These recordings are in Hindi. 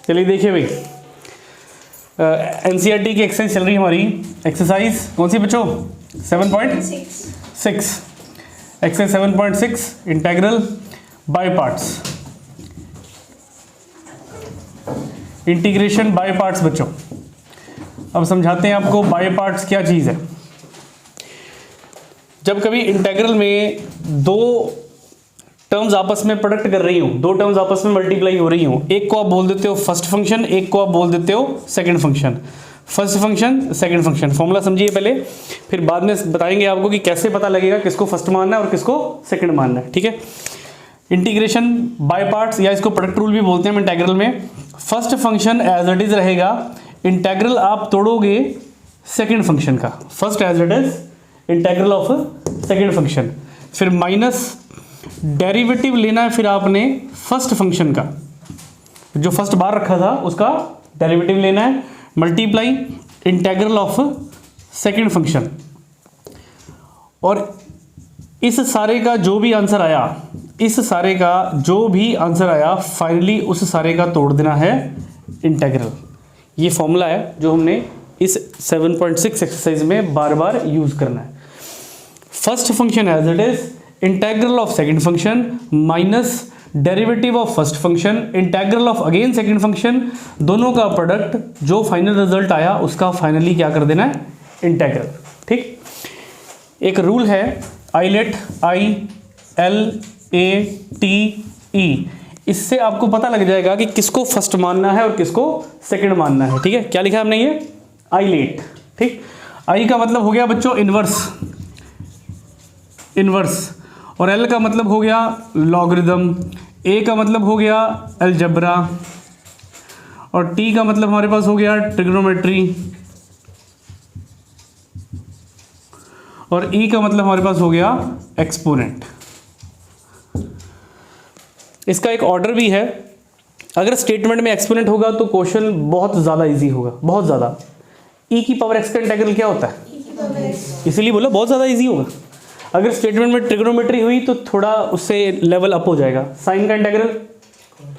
चलिए देखिए भाई, एनसीईआरटी की एक्सरसाइज चल रही है हमारी। एक्सरसाइज कौन सी बच्चों? 7.6। Exercise 7.6 integral by parts, integration by parts बच्चों। अब समझाते हैं आपको बाय पार्ट्स क्या चीज़ है। जब कभी इंटेग्रल में दो टर्म्स आपस में प्रोडक्ट कर रही हूँ, दो टर्म्स आपस में मल्टीप्लाई हो रही हूँ, एक को आप बोल देते हो फर्स्ट फंक्शन, एक को आप बोल देते हो second function. First function second function, formula समझिए पहले, फिर बाद में बताएंगे आपको कि कैसे पता लगेगा किसको फर्स्ट मानना है और किसको सेकंड मानना है। ठीक है, इंटीग्रेशन बाय पार्ट्स या इसको प्रोडक्ट रूल भी बोलते हैं हम इंटेग्रल में। First function as it is रहेगा, इंटेग्रल आप तोड़ोगे सेकंड फंक्शन का, first as it is integral of second function, फिर माइनस डेरिवेटिव लेना है फिर आपने फर्स्ट फंक्शन का, जो फर्स्ट बार रखा था उसका डेरिवेटिव लेना है, multiply integral of second function, और इस सारे का जो भी आंसर आया, इस सारे का जो भी आंसर आया फाइनली उस सारे का तोड़ देना है इंटेग्रल। ये फॉर्मूला है जो हमने इस 7.6 एक्सरसाइज में बार बार यूज करना है। First function as it is, integral of second function minus derivative of first function, integral of again second function, दोनों का प्रोडक्ट, जो फाइनल रिजल्ट आया उसका फाइनली क्या कर देना है? इंटेग्रल। ठीक, एक रूल है आईलेट, ILATE, इससे आपको पता लग जाएगा कि किसको फर्स्ट मानना है और किसको सेकंड मानना है। ठीक है, क्या लिखा है हमने ये? आईलेट। ठीक, आई का मतलब हो गया बच्चों इनवर्स, इनवर्स, और एल का मतलब हो गया लॉगरिदम, ए का मतलब हो गया अलजेब्रा, और टी का मतलब हमारे पास हो गया ट्रिग्नोमेट्री, और ई का मतलब हमारे पास हो गया एक्सपोनेंट। इसका एक ऑर्डर भी है, अगर स्टेटमेंट में एक्सपोनेंट होगा तो क्वेश्चन बहुत ज़्यादा इजी होगा, बहुत ज़्यादा। ई की पावर एक्स का इंटेग्रल क्या होता है? इसीलिए बोला बहुत ज़्यादा इजी होगा। अगर स्टेटमेंट में ट्रिग्नोमेट्री हुई तो थोड़ा उससे लेवल अप हो जाएगा। साइन का इंटेग्रल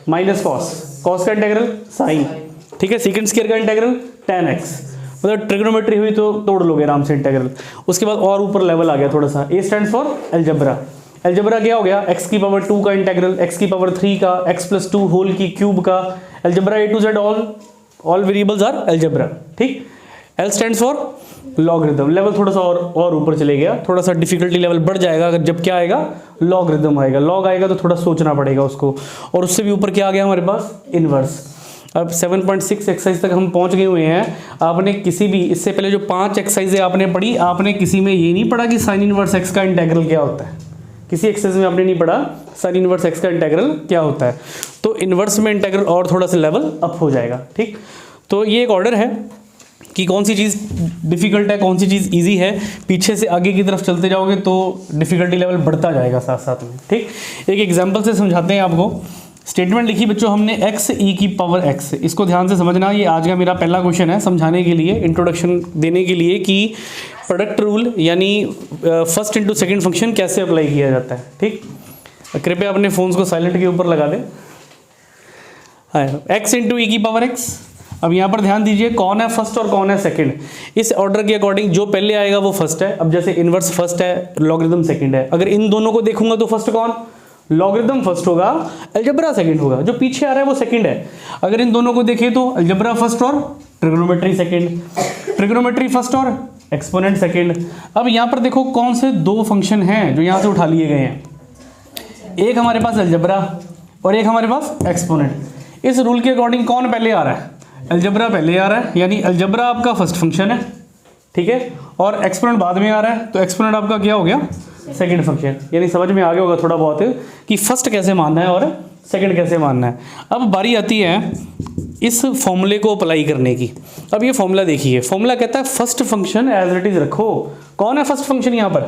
माइनस कॉस, कॉस का इंटेग्रल साइन, ठीक है, सेकंड स्क्वायर का इंटेग्रल tan x, मतलब ट्रिग्नोमेट्री हुई तो तोड़ लोगे आराम से इंटेग्रल। उसके बाद और ऊपर लेवल आ गया थोड़ा सा, ए स्टैंड्स फॉर अलजेब्रा। अलजेब्रा क्या हो गया? x की पावर 2 का इंटेग्रल, x की पावर 3 का, x+2 होल की क्यूब का, algebra A to Z, all variables are algebra. ठीक, L stands for logarithm. Level थोड़ा सा और ऊपर चले गया, थोड़ा सा डिफिकल्टी लेवल बढ़ जाएगा अगर जब क्या आएगा? लॉगरिदम आएगा। लॉग आएगा तो थोड़ा सोचना पड़ेगा उसको, और उससे भी ऊपर क्या आ गया हमारे पास? इनवर्स। अब 7.6 एक्सरसाइज तक हम पहुंच गए हुए हैं। आपने किसी भी, इससे पहले जो 5 एक्सरसाइजें आपने पढ़ी, आपने किसी में ये नहीं पढ़ा कि साइन इनवर्स एक्स का इंटेग्रल क्या होता है। किसी एक्सरसाइज में आपने नहीं पढ़ा साइन इनवर्स एक्स का इंटेग्रल क्या होता है। तो इनवर्स में इंटेग्रल और थोड़ा सा लेवल अप हो जाएगा। ठीक, तो ये एक ऑर्डर है कि कौन सी चीज़ डिफ़िकल्ट है, कौन सी चीज़ इजी है। पीछे से आगे की तरफ चलते जाओगे तो डिफ़िकल्टी लेवल बढ़ता जाएगा साथ साथ में। ठीक, एक एग्जांपल से समझाते हैं आपको। स्टेटमेंट लिखी बच्चों हमने x e की पावर x, इसको ध्यान से समझना। ये आज का मेरा पहला क्वेश्चन है समझाने के लिए, इंट्रोडक्शन देने के लिए कि प्रोडक्ट रूल यानी फर्स्ट इंटू सेकेंड फंक्शन कैसे अप्लाई किया जाता है। ठीक, कृपया अपने फ़ोन्स को साइलेंट के ऊपर लगा दें। x इंटू ई की पावर x। अब यहाँ पर ध्यान दीजिए कौन है फर्स्ट और कौन है सेकंड। इस ऑर्डर के अकॉर्डिंग जो पहले आएगा वो फर्स्ट है। अब जैसे इनवर्स फर्स्ट है, लॉगरिदम सेकंड है। अगर इन दोनों को देखूंगा तो फर्स्ट कौन? लॉगरिदम फर्स्ट होगा, अलजेब्रा सेकंड होगा। जो पीछे आ रहा है वो सेकंड है। अगर इन दोनों को देखें तो अलजेब्रा फर्स्ट और ट्रिग्नोमेट्री सेकंड, ट्रिग्नोमेट्री फर्स्ट और एक्सपोनेंट सेकंड। अब यहाँ पर देखो कौन से दो फंक्शन हैं जो यहाँ से उठा लिए गए हैं। एक हमारे पास अलजेब्रा और एक हमारे पास एक्सपोनेंट। इस रूल के अकॉर्डिंग कौन पहले आ रहा है? अलजेब्रा पहले आ रहा है, यानी अलजेब्रा आपका फर्स्ट फंक्शन है। ठीक है, और एक्सपोनेंट बाद में आ रहा है, तो एक्सपोनेंट आपका क्या हो गया? Second function. यानी समझ में आ गया होगा थोड़ा बहुत कि फर्स्ट कैसे मानना है और सेकंड कैसे मानना है। अब बारी आती है इस फॉर्मूले को अप्लाई करने की। अब ये फॉर्मूला देखिए, फॉर्मूला कहता है first function as it is रखो। कौन है फर्स्ट फंक्शन यहाँ पर?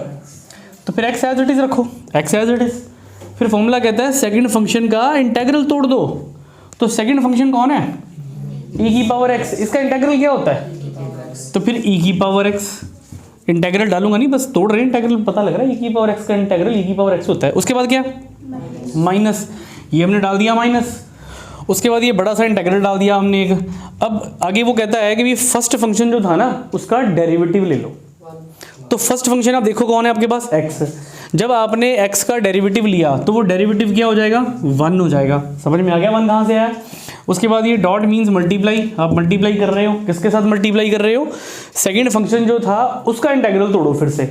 तो फिर एक्स एज इट इज रखो, एक्स एज इट इज। फिर फॉर्मूला कहता है सेकंड फंक्शन का इंटेग्रल तोड़ दो। तो सेकंड फंक्शन कौन है? e की पावर x। इसका इंटेग्रल क्या होता है? तो फिर e की पावर x। इंटेग्रल डालूंगा नहीं, बस तोड़ रहे इंटेग्रल, पता लग रहा है e की पावर x का इंटेग्रल e की पावर x होता है। उसके बाद क्या? माइनस, ये हमने डाल दिया माइनस। उसके बाद ये बड़ा सा इंटेग्रल डाल दिया हमने एक। अब आगे वो कहता है कि भी फर्स्ट फंक्शन जो था ना उसका डेरिवेटिव ले लो। तो फर्स्ट फंक्शन आप देखो कौन है आपके पास, x। जब आपने x का डेरिवेटिव लिया तो वो डेरिवेटिव क्या हो जाएगा, 1 हो जाएगा। समझ में आ गया 1 कहाँ से आया। उसके बाद ये डॉट मीन्स मल्टीप्लाई, आप मल्टीप्लाई कर रहे हो, किसके साथ मल्टीप्लाई कर रहे हो, सेकंड फंक्शन जो था उसका इंटेग्रल तोड़ो फिर से।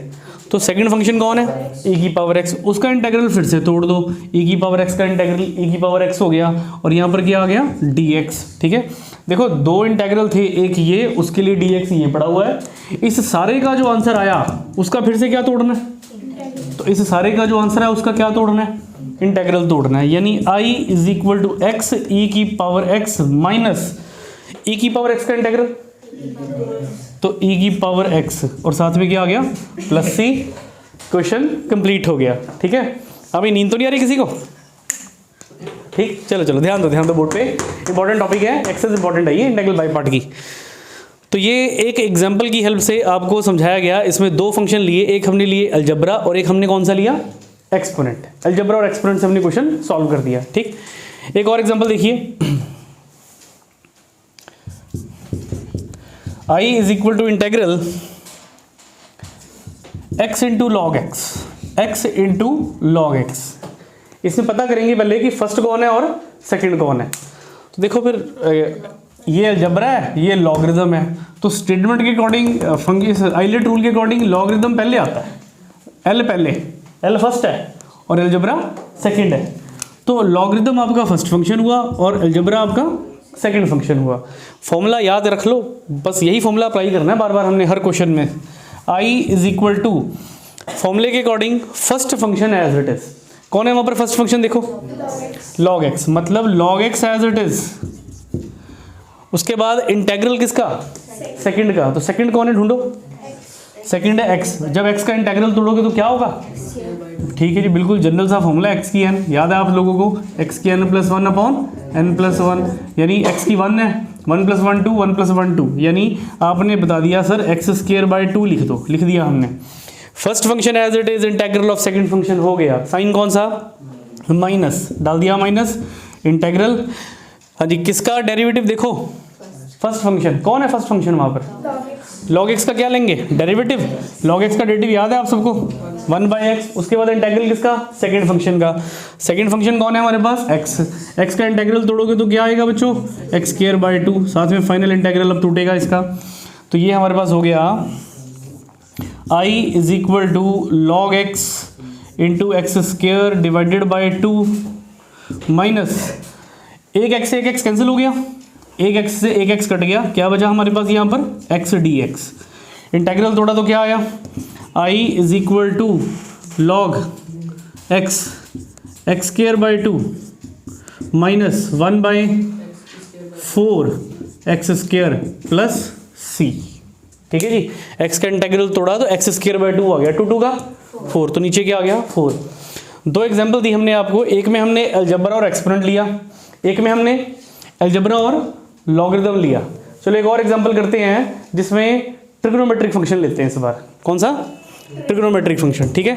तो सेकंड फंक्शन कौन है, e की पावर x, उसका इंटेग्रल फिर से तोड़ दो, e की पावर x का इंटेग्रल e की पावर x हो गया, और यहाँ पर क्या आ गया dx। ठीक है, देखो दो इंटेग्रल थे, एक ये, उसके लिए dx ये पड़ा हुआ है। इस सारे का जो आंसर आया उसका फिर से क्या तोड़ना है, तो इस सारे का जो आंसर है उसका क्या तोड़ना है, इंटेग्रल तोड़ना है। यानी i is equal to x e की पावर x माइनस ई की पावर x का इंटेग्रल, तो e की पावर x और साथ में क्या आ गया प्लस c। क्वेश्चन कंप्लीट हो गया। ठीक है, अभी नींद तो नहीं आ रही किसी को, ठीक, चलो चलो ध्यान दो बोर्ड पे, इंपॉर्टेंट टॉपिक है, एक्सेस इंपॉर्टेंट है ये इंटेग्रल बाय पार्ट की। तो ये एक एग्जांपल की हेल्प से आपको समझाया गया। इसमें दो फंक्शन लिए, एक हमने लिए अलजबरा और एक हमने कौन सा लिया, एक्सपोनेंट। अलजबरा और एक्सपोनेंट से हमने क्वेश्चन सॉल्व कर दिया। ठीक, एक और एग्जांपल देखिए, i is equal to integral x into log x into log x। इसमें पता करेंगे पहले कि फर्स्ट कौन है और सेकंड कौन है। तो देखो फिर ये अलजबरा है, ये लॉगरिदम है, तो स्टेटमेंट के अकॉर्डिंग आइलेट रूल के अकॉर्डिंग लॉगरिदम पहले आता है, l पहले, l फर्स्ट है और अलजबरा सेकंड है। तो लॉगरिदम आपका फर्स्ट फंक्शन हुआ और अलजबरा आपका सेकंड फंक्शन हुआ। फॉर्मूला याद रख लो, बस यही फॉर्मूला अप्लाई करना है बार बार हमने हर क्वेश्चन में। i इज इक्वल टू फॉर्मूले के according first function as it is. कौन है वहां पर फर्स्ट फंक्शन, देखो log x, मतलब log x as it is. उसके बाद इंटेग्रल किसका, सेकंड का, तो सेकंड कौन है ढूंढो, सेकंड है x। जब x का इंटेग्रल तोड़ोगे तो क्या होगा, ठीक है जी, बिल्कुल जनरल सा फॉर्मूला x की n, याद है आप लोगों को, x की n plus 1 upon n plus 1, यानी x की 1 है, 1 प्लस 1 2, 1 प्लस 1 2, यानी आपने बता दिया सर एक्स स्क्वायर बाय 2 लिख दो, लिख दिया हमने। First function as it is, integral of second function हो गया, साइन कौन सा, माइनस, डाल दिया माइनस, इंटेग्रल। हाँ जी, किसका डेरिवेटिव देखो, फर्स्ट फंक्शन, कौन है फर्स्ट फंक्शन वहां पर, log x का क्या लेंगे, डेरिवेटिव। log x का डेरिवेटिव याद है आप सबको, 1/x। उसके बाद इंटेग्रल किसका, सेकंड फंक्शन का। सेकंड फंक्शन कौन है हमारे पास, x का इंटेग्रल तोड़ोगे तो क्या आएगा बच्चों, x²/2, साथ में फाइनल इंटेग्रल अब टूटेगा इसका। तो ये हमारे पास हो गया i is equal to log x into x² divided by 2 minus एक x से एक x कैंसिल हो गया, एक x से एक x कट गया, क्या बचा हमारे पास यहाँ पर x dx। इंटेग्रल तोड़ा तो क्या आया, i is equal to log x² minus 1/4 x² plus c। ठीक है जी, x का इंटेग्रल तोड़ा तो x²/2 आ गया, 2 का 4, तो नीचे क्या आ गया 4। दो एग्जाम्पल दी हमने आपको, एक में हमने अलजबरा और एक्सपोनेंट लिया, एक में हमने अलजबरा और लॉगरिदम लिया। चलो एक और एग्जांपल करते हैं जिसमें ट्रिग्नोमेट्रिक फंक्शन लेते हैं इस बार। कौन सा, ट्रिग्नोमेट्रिक फंक्शन। ठीक है,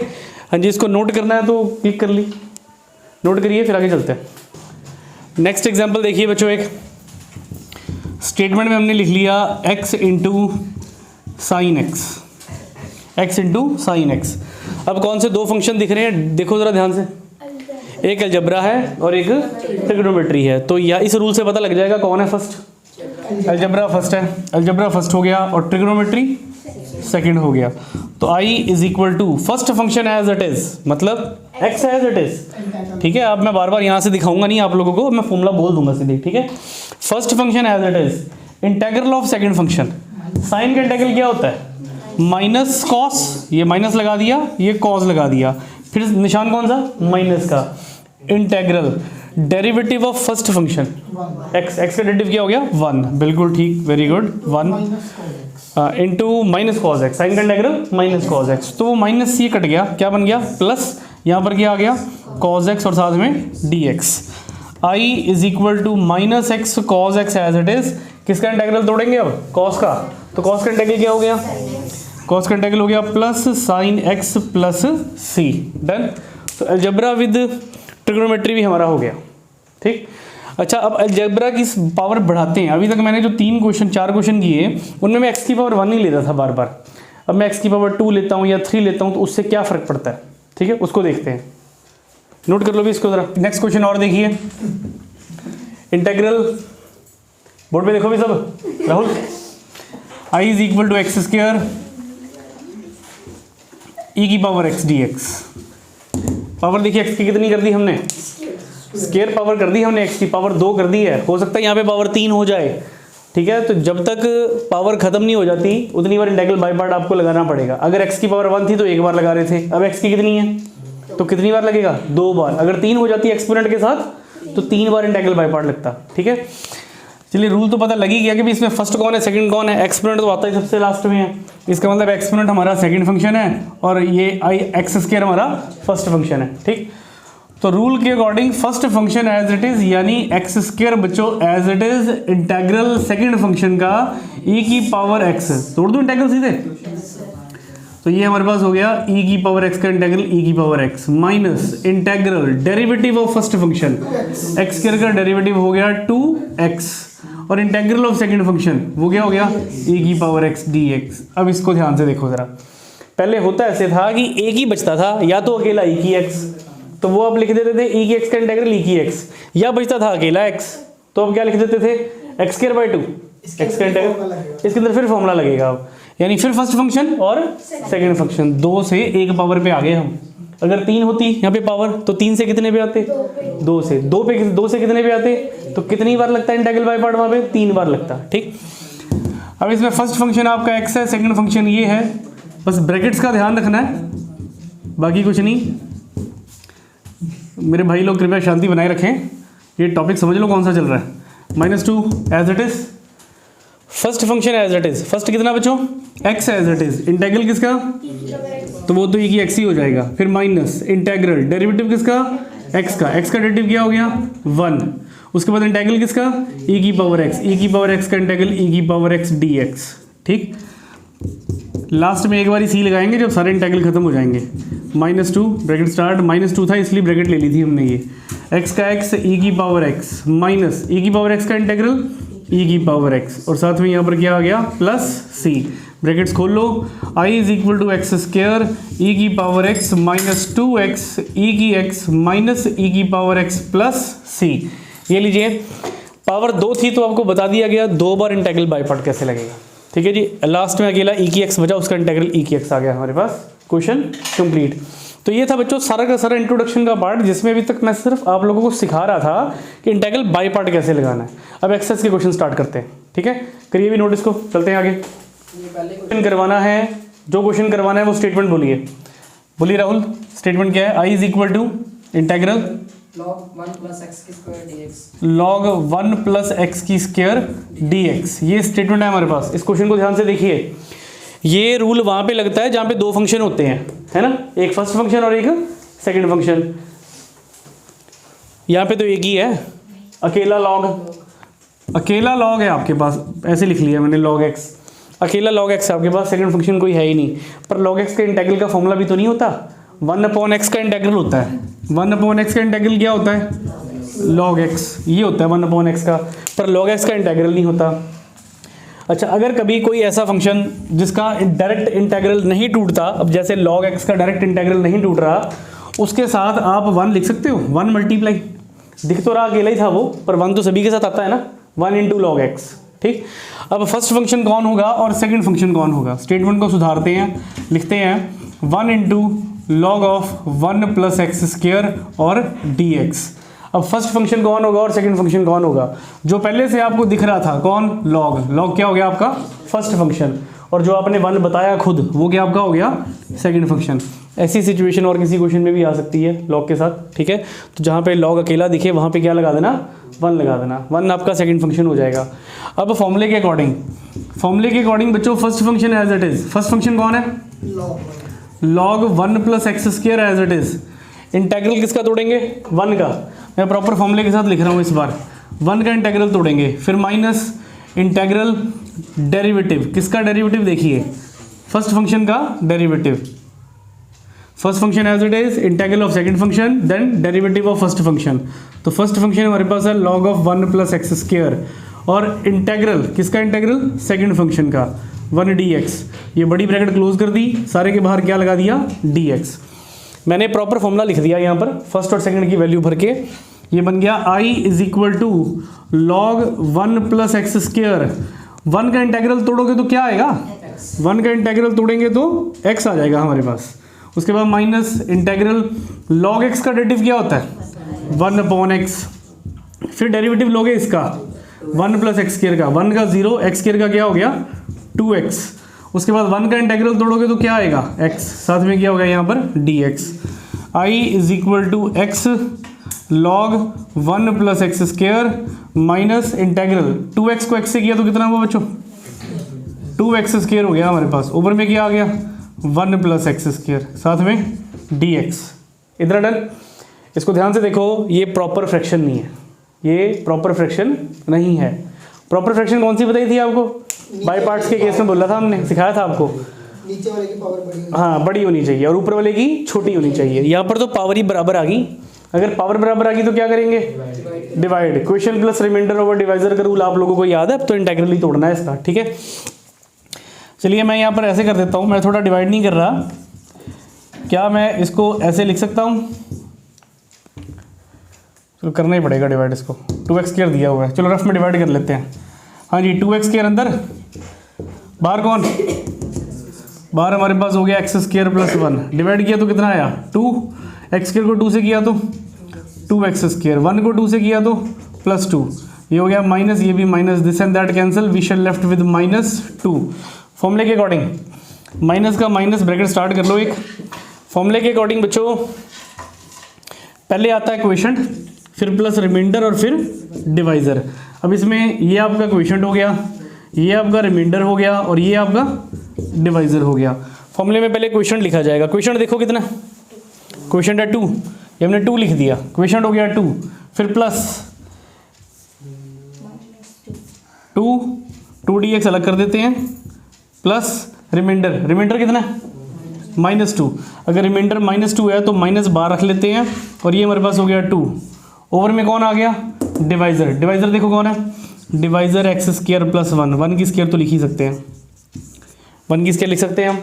हाँ जी, इसको नोट करना है तो क्लिक कर ली, नोट करिए, फिर आगे चलते हैं। नेक्स्ट एग्जांपल देखिए बच्चों, एक स्टेटमेंट में हमने लिख लिया x into sine x, x into sine x. अब कौन से दो फंक्शन दिख रहे हैं, देखो जरा ध्यान से, एक अलजबरा है और एक ट्रिग्नोमेट्री है। तो या इस रूल से पता लग जाएगा कौन है फर्स्ट, अलजबरा फर्स्ट है, अलजबरा फर्स्ट हो गया और ट्रिग्नोमेट्री सेकंड हो गया। तो i is equal to first function as it is, मतलब x एज इट इज। ठीक है, अब मैं बार बार यहाँ से दिखाऊंगा नहीं आप लोगों को, मैं फॉर्मूला बोल दूंगा सीधे। ठीक है, first function as it is, integral of second function. Sine का इंटेग्रल क्या होता है, माइनस कॉस, ये माइनस लगा दिया, ये कॉस लगा दिया, फिर निशान कौन सा, माइनस का। Integral derivative of first function x, x का डेरिवेटिव क्या हो गया 1, बिल्कुल ठीक, very good, 1 into minus cos x, sine का इंटेग्रल माइनस कॉस एक्स, तो वो माइनस ये कट गया, क्या बन गया प्लस, यहाँ पर क्या आ गया कॉस एक्स और साथ में dx। i is equal to minus x cos x as it is. किसका इंटेग्रल तोड़ेंगे अब, कॉस का, तो कॉस का इंटेग्रल क्या हो गया, कॉस का इंटेग्रल हो गया प्लस साइन एक्स प्लस सी, डन। तो अलजबरा विद ट्रिग्नोमेट्री भी हमारा हो गया। ठीक, अच्छा, अब अलजेब्रा की पावर बढ़ाते हैं। अभी तक मैंने जो 4 क्वेश्चन किए उनमें मैं x की पावर 1 ही लेता था बार बार। अब मैं x की पावर 2 लेता हूँ या 3 लेता हूँ तो उससे क्या फ़र्क पड़ता है, ठीक है, उसको देखते हैं। नोट कर लो भी इसको ज़रा। नेक्स्ट क्वेश्चन और देखिए, इंटेग्रल, बोर्ड पे देखो भी सब Rahul. I is equal to x square e की पावर x dx। पावर देखिए x की कितनी कर दी हमने, स्क्वायर पावर कर दी हमने, x की पावर 2 कर दी है। हो सकता है यहाँ पे पावर 3 हो जाए, ठीक है। तो जब तक पावर खत्म नहीं हो जाती उतनी बार इंटीग्रल बाय पार्ट आपको लगाना पड़ेगा। अगर x की पावर 1 थी तो एक बार लगा रहे थे, अब x की कितनी है तो कितनी बार लगेगा, 2 बार। अगर 3 हो जाती है एक्सपोनेंट के साथ तो 3 बार इंटीग्रल बाय पार्ट लगता, ठीक है। चलिए रूल तो पता लग ही गया कि इसमें फर्स्ट कौन है सेकंड कौन है। एक्सपोनेंट तो आता ही सबसे लास्ट में है, इसका मतलब एक्सपोनेंट हमारा सेकंड फंक्शन है और ये x स्क्वायर हमारा फर्स्ट फंक्शन है, ठीक। तो रूल के according first function as it is, यानी एक्स स्क्वायर बच्चों as it is integral second function का e की पावर x। तोड़ दूं इंटीग्रल सीधे, तो ये हमारे पास हो गया e की पावर x का इंटीग्रल e की power x minus integral derivative of first function x square का डेरिवेटिव हो गया 2x और इंटीग्रल ऑफ सेकंड फंक्शन वो क्या हो गया e की पावर x dx। अब इसको ध्यान से देखो जरा। पहले होता ऐसे था कि एक ही बचता था, या तो अकेला e की x, तो वो आप लिख देते थे e की x का इंटीग्रल e की x, या बचता था अकेला x तो अब क्या लिख देते थे x स्क्वायर बाय 2 x का इंटीग्रल। इसके अंदर फिर फॉर्मूला लगेगा अब, यानी फिर फर्स्ट फंक्शन और सेकंड फंक्शन, 2 से 1 पावर पे आ गए हम। अगर 3 होती यहाँ पे पावर तो 3 से कितने पे आते, 2 से। 2 से कितने पे आते, तो कितनी बार लगता है इंटीग्रल बाय पार्ट, वहाँ पे 3 बार लगता, ठीक। अब इसमें फर्स्ट फंक्शन आपका x है, सेकंड फंक्शन ये है, बस ब्रैकेट्स का ध्यान रखना है, बाकी कुछ नहीं। मेरे भाई लोग कृपया शांति बनाए रखें, ये टॉपिक समझ लो कौन सा चल रहा है। -2 as it is, first function as it is, first कितना बच्चों x as it is, integral किसका तो वो तो e की x ही हो जाएगा, फिर माइनस इंटीग्रल डेरिवेटिव किसका x का डेरिवेटिव क्या हो गया 1, उसके बाद इंटीग्रल किसका e की पावर x का इंटीग्रल e की पावर x dx, ठीक। लास्ट में एक बार सी लगाएंगे जब सारे इंटीग्रल खत्म हो जाएंगे। -2 ब्रैकेट स्टार्ट, -2 था इसलिए ब्रैकेट ले ली थी हमने, ये x का x e की पावर x माइनस e की पावर x का इंटीग्रल e की पावर x, और साथ में यहाँ पर क्या आ गया प्लस c, ब्रैकेट्स खोल लो। I is equal to x square e की power x minus 2x e की x माइनस e की पावर x प्लस c। ये लीजिए पावर 2 थी तो आपको बता दिया गया 2 बार इंटीग्रल बाय पार्ट कैसे लगेगा, ठीक है जी। लास्ट में अकेला e की x बचा, उसका इंटीग्रल e की x आ गया हमारे पास। Question complete. तो ये था बच्चों सारा का सारा इंट्रोडक्शन का पार्ट, जिसमें अभी तक मैं सिर्फ आप लोगों को सिखा रहा था कि इंटीग्रल बाय पार्ट कैसे लगाना है। अब एक्सरसाइज के क्वेश्चन स्टार्ट करते हैं, ठीक है। करिए भी नोटिस को, चलते हैं आगे। क्वेश्चन करवाना है, जो क्वेश्चन करवाना है वो स्टेटमेंट बोलिए राहुल। स्टेटमेंट क्या है, I is equal to integral log 1 plus x की square dx, log 1 plus x की स्क्वायर dx, ये स्टेटमेंट है हमारे पास। इस क्वेश्चन को ध्यान से देखिए, ये रूल वहां पे लगता है जहां पे 2 फंक्शन होते हैं, है ना, एक फर्स्ट फंक्शन और एक सेकंड फंक्शन। यहाँ पे तो एक ही है, अकेला लॉग है आपके पास, ऐसे लिख लिया मैंने log x, अकेला log x है आपके पास, सेकंड फंक्शन कोई है ही नहीं। पर log x का इंटीग्रल का फॉर्मूला भी तो नहीं होता, 1/x का इंटीग्रल होता है। 1/x का इंटीग्रल क्या होता है, log x, ये होता है 1/x का, पर log x का इंटीग्रल नहीं होता। अच्छा, अगर कभी कोई ऐसा फंक्शन जिसका डायरेक्ट इंटीग्रल नहीं टूटता, अब जैसे log x का डायरेक्ट इंटीग्रल नहीं टूट रहा, उसके साथ आप 1 लिख सकते हो, 1 मल्टीप्लाई, दिख तो रहा अकेला ही था वो, पर 1 तो सभी के साथ आता है ना, 1 इंटू log x, ठीक। अब फर्स्ट फंक्शन कौन होगा और सेकंड फंक्शन कौन होगा, स्टेटमेंट को सुधारते हैं, लिखते हैं 1 into log of 1 plus x square और dx। अब फर्स्ट फंक्शन कौन होगा और सेकंड फंक्शन कौन होगा, जो पहले से आपको दिख रहा था कौन, लॉग क्या हो गया आपका फर्स्ट फंक्शन, और जो आपने 1 बताया खुद वो क्या आपका हो गया सेकंड फंक्शन। ऐसी सिचुएशन और किसी क्वेश्चन में भी आ सकती है लॉग के साथ, ठीक है। तो जहाँ पे लॉग अकेला दिखे वहाँ पे क्या लगा देना, 1 लगा देना, 1 आपका सेकंड फंक्शन हो जाएगा। अब फॉर्मूले के अकॉर्डिंग बच्चों first function as it is, first function कौन है log 1 plus x square as it is, integral किसका तोड़ेंगे 1 का, मैं प्रॉपर फॉर्मूले के साथ लिख रहा हूँ इस बार, 1 का इंटीग्रल तोड़ेंगे, फिर माइनस इंटीग्रल डेरिवेटिव, किसका डेरिवेटिव देखिए, फर्स्ट फंक्शन का derivative, first function as it is, integral of second function, then derivative of first function. तो फर्स्ट फंक्शन हमारे पास है log of 1 plus x square, और इंटेग्रल किसका, इंटेग्रल सेकंड फंक्शन का 1 dx। ये बड़ी ब्रैकेट क्लोज कर दी, सारे के बाहर क्या लगा दिया, dx। मैंने प्रॉपर फॉर्मूला लिख दिया यहाँ पर फर्स्ट और सेकंड की वैल्यू भर के। ये बन गया I is equal to log 1 plus x square. 1 का इंटेग्रल तोड़ोगे तो क्या आएगा, 1 का इंटेग्रल तोड़ेंगे तो x आ जाएगा हमारे पास। उसके बाद माइनस इंटेग्रल log x का डेरिवेटिव क्या होता है 1 अपॉन एक्स, फिर डेरिवेटिव लोगे इसका 1 प्लस एक्स स्क्र का, 1 का 0, एक्स स्क्र का क्या हो गया 2x। उसके बाद 1 का इंटेग्रल तोड़ोगे तो क्या आएगा x, साथ में क्या होगा यहाँ पर dx। I is equal to x log 1 plus x square minus integral 2x को x से किया तो कितना हुआ बच्चों, 2x स्क्र हो गया हमारे पास। ऊपर में क्या आ गया 1 प्लस एक्स स्क्र, साथ में dx। इतना डन। इसको ध्यान से देखो, ये प्रॉपर फ्रैक्शन नहीं है, ये प्रॉपर फ्रैक्शन नहीं है। प्रॉपर फ्रैक्शन कौन सी बताई थी आपको, बाय पार्ट्स के केस में बोला था हमने, सिखाया था आपको। नीचे वाले की पावर बड़ी हाँ बड़ी होनी चाहिए और ऊपर वाले की छोटी होनी चाहिए। यहाँ पर तो पावर ही बराबर आ गई, अगर पावर बराबर आ गई तो क्या करेंगे, divide. Question plus remainder over divisor का रूल आप लोगों को याद है, अब तो इंटेग्रल ही तोड़ना है इसका, ठीक है। चलिए मैं यहाँ पर ऐसे कर देता हूँ, मैं थोड़ा डिवाइड नहीं कर रहा, क्या मैं इसको ऐसे लिख सकता हूँ, चलो करना ही पड़ेगा डिवाइड इसको। 2x स्क्वायर दिया हुआ है, चलो रफ में डिवाइड कर लेते हैं। हाँ जी 2x स्क्वायर अंदर, बाहर कौन, बाहर हमारे पास हो गया एक्स स्क्वायर प्लस 1, डिवाइड किया तो कितना आया 2, एक्स स्क्वायर को 2 से किया तो 2x स्क्वायर, 1 को 2 से किया तो प्लस 2, ये हो गया माइनस, ये भी minus, this and that cancel, we shall left with -2। फॉर्मूले के अकॉर्डिंग माइनस का माइनस ब्रैकेट स्टार्ट कर लो एक। फॉर्मूले के अकॉर्डिंग बच्चों पहले आता है क्वेश्चन, फिर प्लस रिमाइंडर और फिर डिवाइजर। अब इसमें ये आपका क्वेश्चन हो गया, ये आपका रिमाइंडर हो गया और ये आपका डिवाइजर हो गया। फॉर्मूले में पहले क्वेश्चन लिखा जाएगा। क्वेश्चन देखो कितना, क्वेश्चन है 2, ये हमने 2 लिख दिया, क्वेश्चन हो गया 2, फिर प्लस 2 dx अलग कर देते हैं, प्लस रिमाइंडर, रिमाइंडर कितना है -2। अगर रिमाइंडर -2 है तो माइनस बाहर रख लेते हैं और ये हमारे पास हो गया 2। ओवर में कौन आ गया, डिवाइजर। डिवाइजर देखो कौन है, डिवाइजर एक्स स्क्वायर प्लस 1, 1 की स्क्वायर तो लिख ही सकते हैं, 1 की स्क्वायर लिख सकते हैं हम।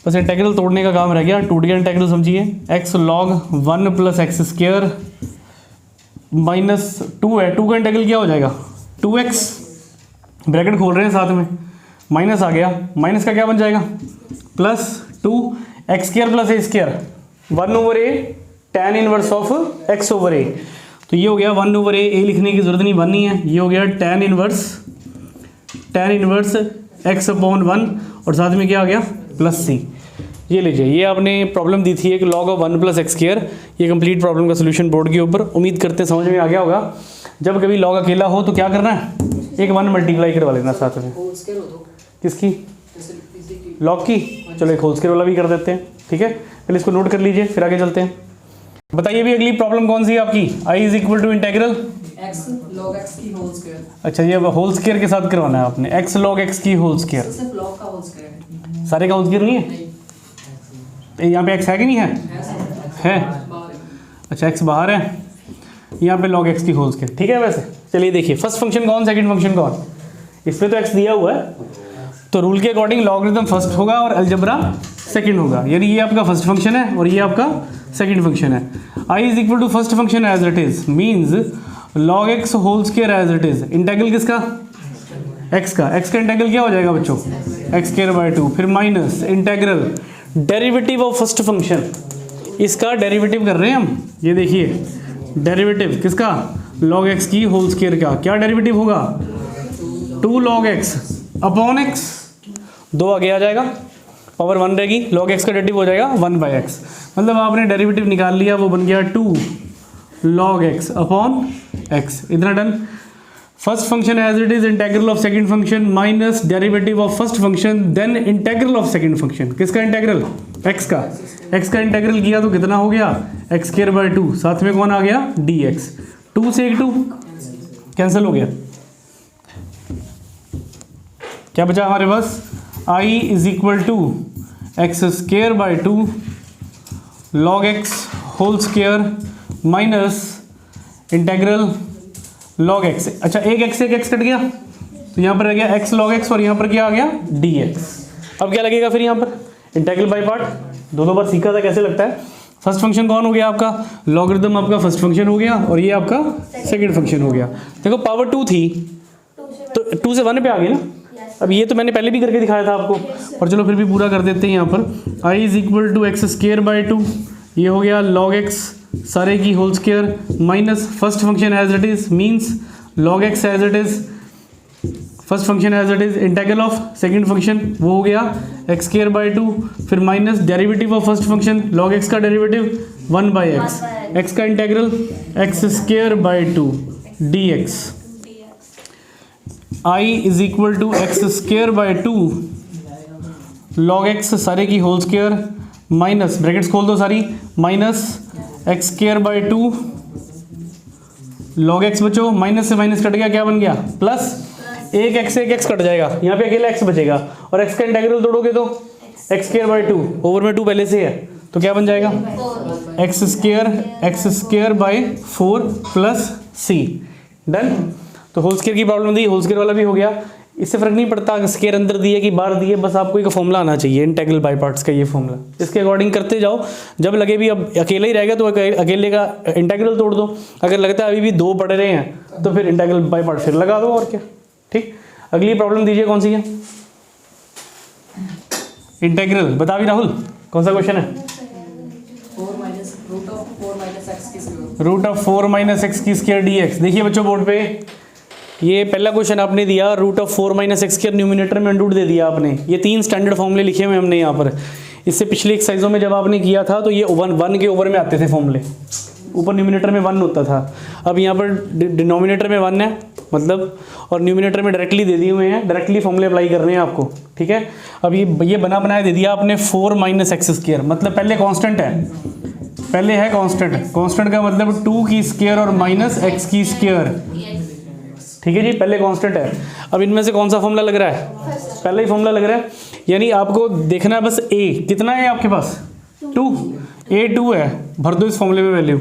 बस इंटेग्रल तोड़ने का काम रह गया, 2D का इंटेग्रल समझिए, x log 1 plus x square -2 है, 2 का इंटेग्रल क्या हो जाएगा 2x, ब्रैकेट खोल रहे हैं साथ में, माइनस आ गया, माइनस का क्या बन जाएगा plus 2 x square plus A square 1/a tan inverse of x/a। तो ये हो गया 1/a, ए लिखने की जरूरत नहीं, 1 ही है, ये हो गया tan इनवर्स x/1 और साथ में क्या आ गया प्लस c। ये लीजिए, ये आपने प्रॉब्लम दी थी एक log of 1 plus x square, ये कंप्लीट प्रॉब्लम का सोल्यूशन बोर्ड के ऊपर। उम्मीद करते हैं समझ में आ गया होगा। जब कभी log अकेला हो तो क्या करना है, एक 1 मल्टीप्लाई करवा लेना साथ में। होल स्क्वायर हो दो किसकी, जैसे इसी की log की, चलो एक होल स्क्वायर वाला भी कर देते हैं, ठीक है। पहले इसको नोट कर लीजिए फिर आगे चलते हैं। बताइए भी अगली प्रॉब्लम कौन सी है आपकी, I is equal to integral x log x की होल स्क्वायर, अच्छा ये अब होल स्क्वायर के साथ करवाना है आपने, x log x की होल स्क्वायर, सिर्फ log का होल स्क्वायर है, सारे का होल स्क्वायर नहीं है, नहीं यहाँ पे x है कि नहीं है, है, बाहर है। अच्छा x बाहर है, यहाँ पे log x की होल स्क्वायर, ठीक है। वैसे चलिए देखिए फर्स्ट फंक्शन कौन, सेकंड फंक्शन कौन, इसमें तो x दिया हुआ है, तो रूल के अकॉर्डिंग लॉगरिथम फर्स्ट होगा और अलजेब्रा सेकंड होगा, यानी ये आपका फर्स्ट फंक्शन है और ये आपका सेकंड फंक्शन है। I is equal to first function as it is means log x whole square as it is, integral किसका x का, x का इंटेग्रल क्या हो जाएगा बच्चों x²/2, फिर minus integral derivative of first function, इसका डेरिवेटिव कर रहे हैं हम, ये देखिए डेरिवेटिव किसका log x की होल स्क्वायर का, क्या डेरिवेटिव होगा 2 log x अपॉन x, 2 आगे आ जाएगा, पावर 1 रहेगी, log x का डेरिवेटिव हो जाएगा 1/x, मतलब आपने डेरिवेटिव निकाल लिया, वो बन गया 2 log x अपॉन x। इतना done. First function as it is integral of second function minus derivative of first function then integral of second function, किसका इंटेग्रल x का, x का इंटेग्रल किया तो कितना हो गया x²/2, साथ में कौन आ गया dx, 2 से 2 कैंसिल हो गया, क्या बचा हमारे पास I is equal to x² 2 log x whole square minus integral log x। अच्छा एक x कट गया तो यहाँ पर रह गया x log x और यहाँ पर क्या आ गया dx। अब क्या लगेगा फिर यहाँ पर इंटेग्रल बाय पार्ट, दो बार सीखा था कैसे लगता है। फर्स्ट फंक्शन कौन हो गया आपका, लॉगरिथम आपका फर्स्ट फंक्शन हो गया और ये आपका सेकंड फंक्शन हो गया। देखो पावर 2 थी तो 2 से 1 पे आ गई ना। अब ये तो मैंने पहले भी करके दिखाया था आपको, और चलो फिर भी पूरा कर देते हैं यहाँ पर। i is equal to x square by 2, ये हो गया log x सारे की whole square minus first function as it is means log x as it is, first function as it is integral of second function वो हो गया एक्स स्क्वायर बाई 2, फिर minus derivative of first function log x का डेरिवेटिव 1 बाई एक्स, एक्स का integral x square by 2 dx। i is equal to x square by 2 log x सारे की होल स्क्वायर माइनस ब्रैकेट्स खोल दो सारी minus x square by 2 log x बचो, माइनस से माइनस कट गया क्या बन गया प्लस, एक x से एक x कट जाएगा, यहाँ पे अकेला x बचेगा और x का इंटीग्रल तोड़ोगे तो एक्स स्क्वायर बाई 2 ओवर में 2 पहले से है तो क्या बन जाएगा x square by 4 plus c। Done. तो होल स्क्वायर की प्रॉब्लम दी, होल स्क्वायर वाला भी हो गया। इससे फर्क नहीं पड़ता स्क्वायर अंदर दिए कि बाहर दिए, बस आपको एक फॉर्मूला आना चाहिए इंटीग्रल बाय पार्ट्स का, ये फॉर्मूला इसके अकॉर्डिंग करते जाओ। जब लगे भी अब अकेला ही रहेगा तो अकेले का इंटीग्रल तोड़ दो, अगर लगता है अभी भी 2 पढ़ रहे हैं तो फिर इंटीग्रल बाय पार्ट फिर लगा दो और क्या। ठीक, अगली प्रॉब्लम दीजिए कौन सी है, इंटीग्रल बता भी राहुल कौन सा क्वेश्चन है। 4 minus root of 4 minus x की square. Root of 4 minus x की स्क्वायर dx। देखिए बच्चों बोर्ड पे ये पहला क्वेश्चन आपने दिया, root of 4 minus x square numerator में अंडर रूट दे दिया आपने। ये 3 स्टैंडर्ड फॉर्मूले लिखे हुए हमने यहाँ पर। इससे पिछले एक्सरसाइजों में जब आपने किया था तो ये 1 के ओवर में आते थे फॉर्मूले, ऊपर न्यूमिनेटर में 1 होता था। अब यहाँ पर डिनोमिनेटर में 1 है मतलब, और न्यूमिनेटर में डायरेक्टली दे दिए हुए हैं, डायरेक्टली फॉर्मूले अप्लाई करने हैं आपको। ठीक है, अब ये बना बनाया दे दिया आपने 4 माइनस एक्स स्क्वायर, मतलब पहले कांस्टेंट है, पहले है कांस्टेंट, कांस्टेंट का मतलब 2 की स्क्वायर और माइनस एक्स की स्क्वायर। ठीक है जी, पहले कांस्टेंट है। अब इनमें से कौन सा फॉर्मूला लग रहा है, पहले ही फॉर्मूला लग रहा है, यानी आपको देखना है बस a कितना है आपके पास 2, a 2 है, भर दो इस फॉर्मूले में वैल्यू।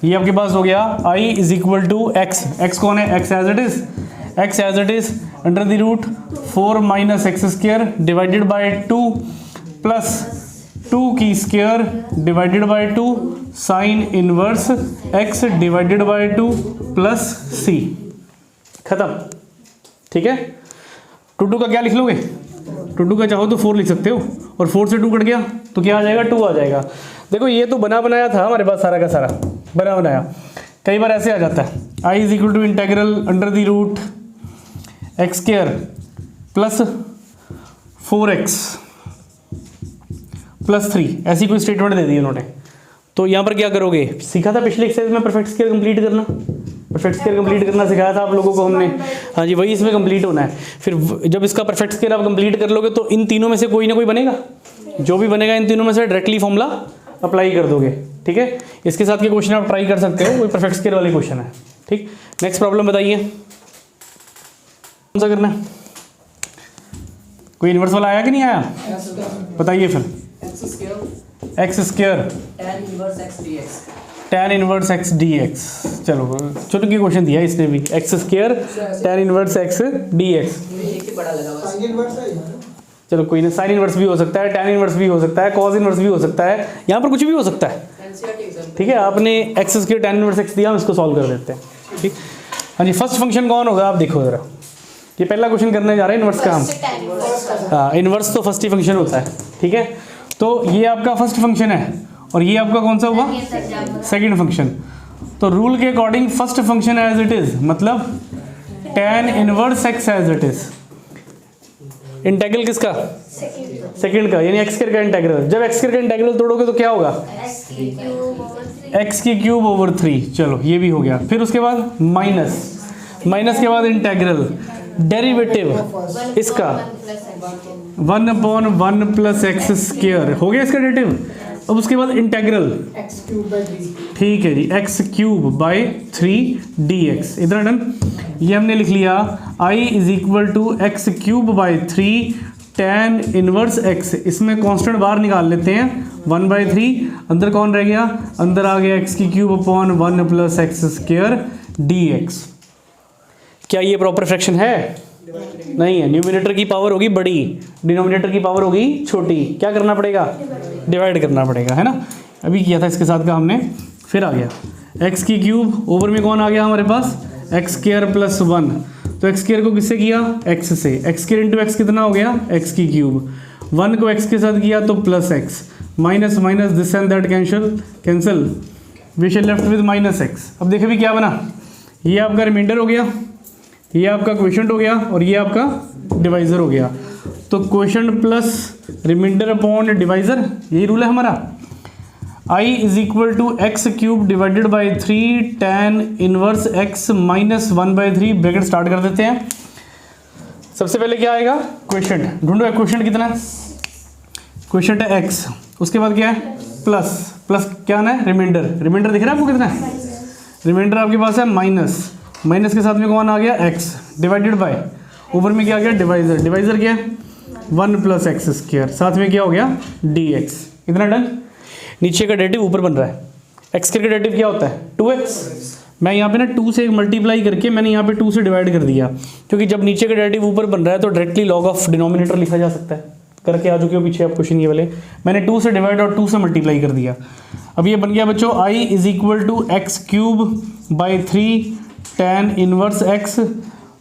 ये आपके पास हो गया i is equal to x, x कौन है x as it is under the root 4 minus x square divided by 2 plus 2 की square divided by 2 sine inverse x divided by 2 plus c। खत्म। ठीक है, 2 का क्या लिख लोगे, 2 का चाहो तो 4 लिख सकते हो, और 4 से 2 कट गया तो क्या आ जाएगा 2 आ जाएगा। देखो ये तो बना बनाया था हमारे पास, सारा का सारा बना बनाया। कई बार ऐसे आ जाता है i is equal to integral under the root x square plus 4x plus 3, ऐसी कोई स्टेटमेंट दे दी उन्होंने। तो यहाँ पर क्या करोगे, सीखा था पिछले एक्सरसाइज में परफेक्ट स्क्वायर कंप्लीट करना, परफेक्ट स्क्वायर कंप्लीट करना सिखाया था आप लोगों को हमने। हाँ जी, वही इसमें कंप्लीट होना है। फिर जब इसका परफेक्ट स्क्वायर आप कंप्लीट कर लोगे तो इन तीनों में से कोई ना कोई बनेगा, जो भी बनेगा इन तीनों में से डायरेक्टली फॉर्मूला अप्लाई कर दोगे। ठीक है, इसके साथ के क्वेश्चन आप ट्राई कर सकते हो, कोई परफेक्ट स्क्वायर वाले क्वेश्चन है। ठीक, नेक्स्ट प्रॉब्लम बताइए कौन सा करना है, कोई इनवर्स वाला आया कि नहीं आया, बताइए फिर। X square tan inverse x dx। चलो छोटे के क्वेश्चन दिया इसने भी, x square tan inverse x dx। चलो कोई ना, साइन इनवर्स भी हो सकता है, tan इनवर्स भी हो सकता है, cos इनवर्स भी हो सकता है, यहाँ पर कुछ भी हो सकता है। ठीक है, आपने x square tan inverse x दिया, हम इसको सॉल्व कर देते हैं। ठीक, हाँ जी, फर्स्ट फंक्शन कौन होगा आप देखो जरा, ये पहला क्वेश्चन करने जा रहे हैं इनवर्स का हम। हाँ, इनवर्स तो फर्स्ट ही फंक्शन होता है। ठीक है, तो ये आपका फर्स्ट फंक्शन है और ये आपका कौन सा हुआ सेकंड फंक्शन। तो रूल के according first function as it is, मतलब tan inverse x as it is. Integral किसका, सेकंड का, यानी एक्स स्क्वायर का इंटीग्रल। जब एक्स स्क्वायर का इंटीग्रल तोड़ोगे तो क्या होगा, एक्स की क्यूब ओवर 3। चलो ये भी हो गया। फिर उसके बाद माइनस, माइनस के बाद इंटीग्रल, डेरिवेटिव इसका 1/1 प्लस एक्स स्क्वायर हो गया इसका डेरिवेटिव। अब उसके बाद इंटीग्रल, ठीक है जी, एक्स क्यूब बाई 3 dx। इधर डन, ये हमने लिख लिया i is equal to x cube by 3 tan inverse x, इसमें कांस्टेंट बाहर निकाल लेते हैं 1/3, अंदर कौन रह गया, अंदर आ गया x की cube upon 1 plus x square dx। क्या ये प्रॉपर फ्रैक्शन है? नहीं है। न्यूमिनेटर की पावर होगी बड़ी, डिनोमिनेटर की पावर होगी छोटी, क्या करना पड़ेगा, डिवाइड करना पड़ेगा, है ना। अभी किया था इसके साथ का हमने, फिर आ गया x की क्यूब, ओवर में कौन आ गया हमारे पास, एक्स स्क्वायर प्लस 1, तो एक्स स्क्वायर को किससे किया, x से, एक्स स्क्वायर इंटू एक्स कितना हो गया, x की क्यूब, 1 को x के साथ किया तो plus x, minus minus this and that cancel, we shall left with minus x. अब देखिए भी क्या बना, ये आपका रिमाइंडर हो गया, ये आपका क्वोशंट हो गया और ये आपका डिवाइज़र हो गया। तो quotient plus remainder upon divisor, यही रूल है हमारा। I is equal to x cube divided by 3 tan inverse x minus 1/3, bracket start कर देते हैं। सबसे पहले क्या आएगा, क्वोशंट ढूंढो, क्वोशंट कितना है, क्वोशंट है x, उसके बाद क्या है प्लस, प्लस क्या आना है, रिमाइंडर, रिमाइंडर दिख रहा है आपको कितना है, रिमाइंडर आपके पास है माइनस, माइनस के साथ में कौन आ गया x, डिवाइडेड बाय, ऊपर में क्या आ गया डिवाइज़र, डिवाइज़र क्या है 1 प्लस एक्स स्क्वायर, साथ में क्या हो गया dx। इतना डन। नीचे का डेरिवेटिव ऊपर बन रहा है, एक्स का डेरिवेटिव क्या होता है 2x, मैं यहाँ पे ना 2 से मल्टीप्लाई करके मैंने यहाँ पे 2 से डिवाइड कर दिया, क्योंकि जब नीचे का डेरिवेटिव ऊपर बन रहा है तो डायरेक्टली लॉग ऑफ डिनोमिनेटर लिखा जा सकता है। करके आ चुके हो पीछे आप क्वेश्चन ये वाले, मैंने 2 से डिवाइड और 2 से मल्टीप्लाई कर दिया। अब ये बन गया बच्चों I is equal to x cube by 3 tan inverse x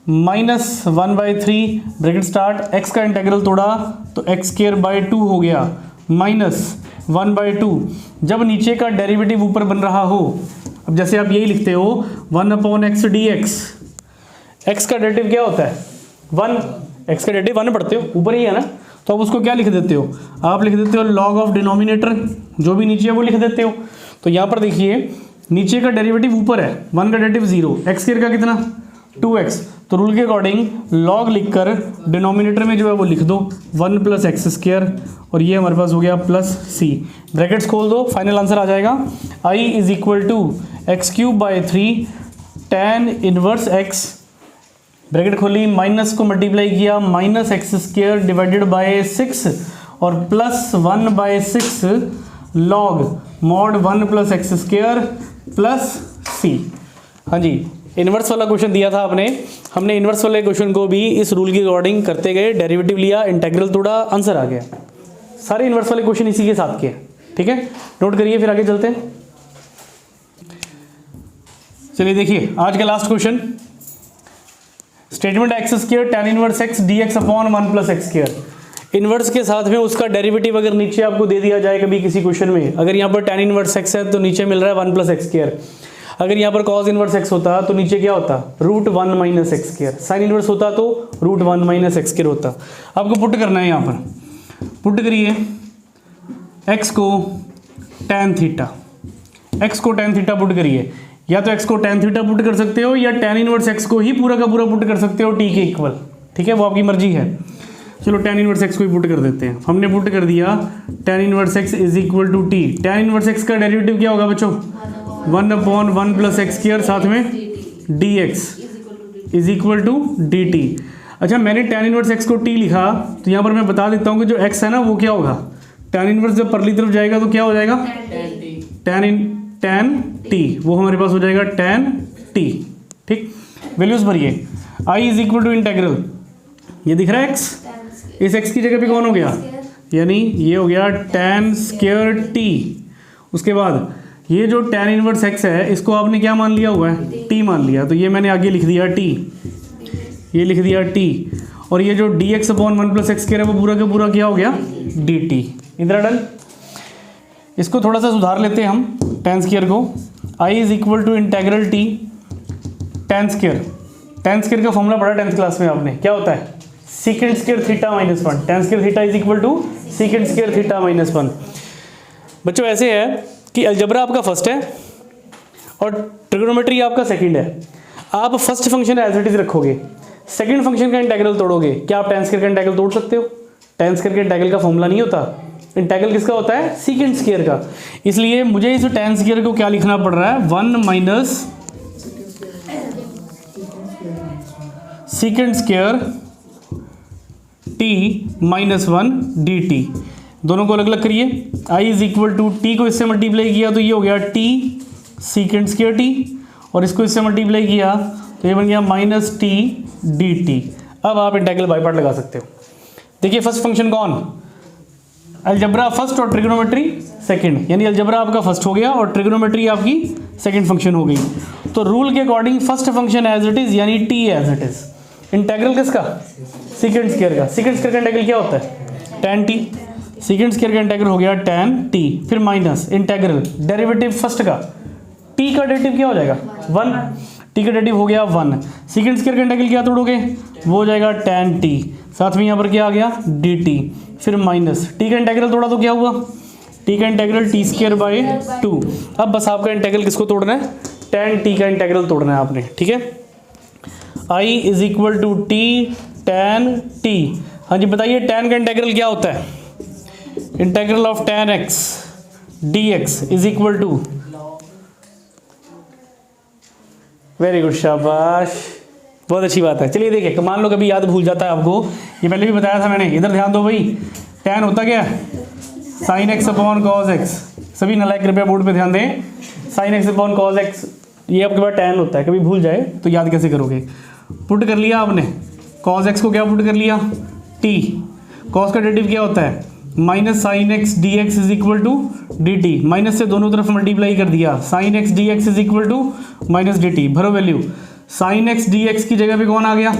minus 1/3, bracket start, x का इंटेग्रल तोड़ा तो x स्क्वायर बाई 2 हो गया माइनस 1/2। जब नीचे का डेरिवेटिव ऊपर बन रहा हो, अब जैसे आप यही लिखते हो 1/x dx, x का डेरिवेटिव क्या होता है 1, x का डेरिवेटिव 1 पढ़ते हो, ऊपर ही है ना, तो आप उसको क्या लिख देते हो, आप लिख देते हो लॉग ऑफ डिनोमिनेटर, जो भी नीचे है वो लिख देते हो। तो यहाँ पर देखिए नीचे का डेरिवेटिव ऊपर है, 1 का डेरिवेटिव 0, एक्स स्क्वायर का कितना 2x, तो रूल के अकॉर्डिंग लॉग लिखकर डिनोमिनेटर में जो है वो लिख दो 1 प्लस एक्स स्क्वायर, और ये हमारे पास हो गया प्लस c, ब्रैकेट्स खोल दो, फाइनल आंसर आ जाएगा I is equal to x cube by 3 tan inverse x, bracket खोली, माइनस को मल्टीप्लाई किया minus x square divided by 6 और plus 1/6 log mod 1 plus x square plus c। हाँ जी, इन्वर्स वाला क्वेश्चन दिया था आपने, हमने इन्वर्स वाले क्वेश्चन को भी इस रूल के अकॉर्डिंग करते गए, डेरिवेटिव लिया, इंटेग्रल तोड़ा, आंसर आ गया। सारे इन्वर्स वाले क्वेश्चन इसी के साथ के, ठीक है, नोट करिए, फिर आगे चलते हैं। चलिए देखिए आज का last question, statement x square tan inverse x dx upon 1 plus x square, inverse के साथ में उसका डेरिवेटिव अगर नीचे आपको दे दिया जाए कभी किसी क्वेश्चन में, अगर यहाँ पर tan इनवर्स x है तो नीचे मिल रहा है 1 प्लस एक्स स्क्वायर, अगर यहाँ पर cos इनवर्स x होता तो नीचे क्या होता √1 minus x square, sine inverse होता तो √1 माइनस एक्स स्क्वायर होता। आपको पुट करना है, यहाँ पर पुट करिए x को tan थीटा, x को tan थीटा पुट करिए, या तो x को tan थीटा पुट कर सकते हो या tan इनवर्स x को ही पूरा का पूरा पुट कर सकते हो t के इक्वल, ठीक है, वो आपकी मर्जी है। चलो tan इनवर्स x को ही पुट कर देते हैं, हमने पुट कर दिया tan inverse x is equal to t, tan inverse x का डेरिवेटिव क्या होगा बच्चों 1/1 प्लस एक्स स्क्वायर, साथ में dx is equal to dt। अच्छा, मैंने tan इनवर्स x को t लिखा, तो यहाँ पर मैं बता देता हूँ कि जो x है ना वो क्या होगा, tan इनवर्स जब परली तरफ जाएगा तो क्या हो जाएगा tan t, वो हमारे पास हो जाएगा tan t, ठीक। वैल्यूज भरिए, I is equal to integral, ये दिख रहा है x, इस x की जगह पे कौन हो गया, यानी ये हो गया tan स्क्वायर t, उसके बाद ये जो tan इनवर्स x है इसको आपने क्या मान लिया हुआ है t मान लिया, तो ये मैंने आगे लिख दिया t, ये लिख दिया t, और ये जो dx upon 1 plus x square है वो पूरा का पूरा क्या हो गया dt। इधर डन, इसको थोड़ा सा सुधार लेते हैं हम, tan स्क्वायर को, I is equal to integral t tan square, tan square का फॉर्मूला पढ़ा 10th क्लास में आपने, क्या होता है secant square theta minus 1, tan square theta is equal to secant square theta minus 1। बच्चों ऐसे है कि अलजबरा आपका फर्स्ट है और ट्रिग्नोमेट्री आपका सेकंड है, आप first function as it is रखोगे, सेकंड फंक्शन का इंटेग्रल तोड़ोगे, क्या आप tan स्क्वायर का इंटेग्रल तोड़ सकते हो, tan स्क्वायर के इंटेग्रल का फॉर्मूला नहीं होता, इंटेग्रल किसका होता है सीकेंट स्क्वायर का, इसलिए मुझे इस tan स्क्वायर को क्या लिखना पड़ रहा है 1 minus secant square T minus 1 D T. दोनों को अलग अलग करिए। I is equal to T को इससे मल्टीप्लाई किया तो ये हो गया टी सीकेंड स्क्वायर टी, और इसको इससे मल्टीप्लाई किया तो ये बन गया माइनस टी डी टी। अब आप इंटीग्रल बाय पार्ट लगा सकते हो। देखिए फर्स्ट फंक्शन कौन, अलजबरा फर्स्ट और ट्रिग्नोमेट्री सेकंड, यानी अलजबरा आपका फर्स्ट हो गया और ट्रिग्नोमेट्री आपकी सेकंड फंक्शन हो गई। तो रूल के according first function as it is यानी t as it is. Integral किसका, सीकेंड स्क्वायर का। सीकेंड स्क्वायर का इंटीग्रल क्या होता है, tan टी। सीकेंड स्क्वायर का इंटीग्रल हो गया tan टी, फिर माइनस इंटीग्रल डेरिवेटिव फर्स्ट का, टी का डेरिवेटिव क्या हो जाएगा 1, टी का डेरिवेटिव हो गया 1। सीकेंड स्क्वायर का इंटीग्रल क्या तोड़ोगे, वो हो जाएगा tan टी, साथ में यहाँ पर क्या आ गया dt, फिर माइनस टी का इंटीग्रल तोड़ा तो क्या हुआ, टी का इंटीग्रल टी स्क्वायर बाई 2। अब बस आपका इंटीग्रल किसको तोड़ना है, tan टी का इंटीग्रल तोड़ना है आपने, ठीक है। I is equal to t tan t. हाँ जी बताइए tan का इंटीग्रल क्या होता है, integral of tan x dx is equal to, very good शाबाश, बहुत अच्छी बात है। चलिए देखिए, मान लो कभी याद भूल जाता है आपको, ये पहले भी बताया था मैंने, इधर ध्यान दो भाई। tan होता क्या है, sine x upon cos x. सभी नालायक कृपया बोर्ड पे ध्यान दें, sine x upon cos x ये आपके पास tan होता है। कभी भूल जाए तो याद कैसे करोगे, पुट कर लिया आपने, कॉस एक्स को क्या पुट कर लिया t, कॉस का डेरिवेटिव क्या होता है minus sine x d x is equal to d t, minus से दोनों तरफ मल्टीप्लाई कर दिया, sine x d x is equal to minus d t. भरो value, sine x d x की जगह पे कौन आ गया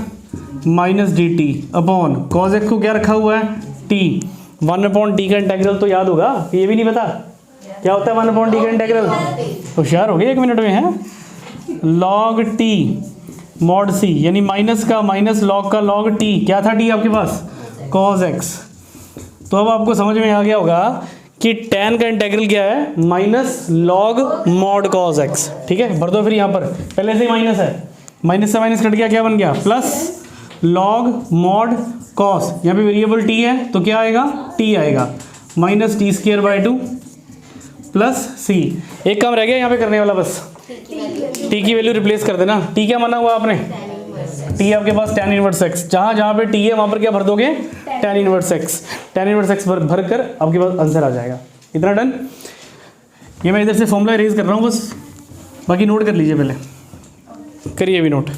minus d t upon cos x को क्या रखा हुआ है टी। 1 अपॉन टी का इंटीग्रल तो याद होगा, ये भी नहीं पता क्या होता है 1 अपॉन टी का इंटीग्रल, होशियार हो गए 1 मिनट में है। लॉग टी मॉड सी, यानी माइनस का माइनस लॉग का लॉग टी, क्या था टी आपके पास कॉस एक्स। तो अब आपको समझ में आ गया होगा कि tan का इंटीग्रल क्या है minus log mod cos x, ठीक है। भर दो फिर यहाँ पर, पहले से ही माइनस है, माइनस से माइनस कट गया, क्या बन गया प्लस लॉग मॉड कॉस, यहाँ पे वेरिएबल t है तो क्या आएगा t आएगा minus t square by 2 plus c. एक काम रह गया यहाँ पे करने वाला, बस t की वैल्यू रिप्लेस कर देना। t क्या माना हुआ आपने, t आपके पास tan इनवर्स x, जहाँ जहाँ पे t है वहाँ पर क्या भर दोगे tan inverse x, tan inverse x भर कर आपके पास आंसर आ जाएगा। इतना डन। ये मैं इधर से फॉर्मूला इरेज कर रहा हूँ बस, बाकी नोट कर लीजिए, पहले करिए भी नोट।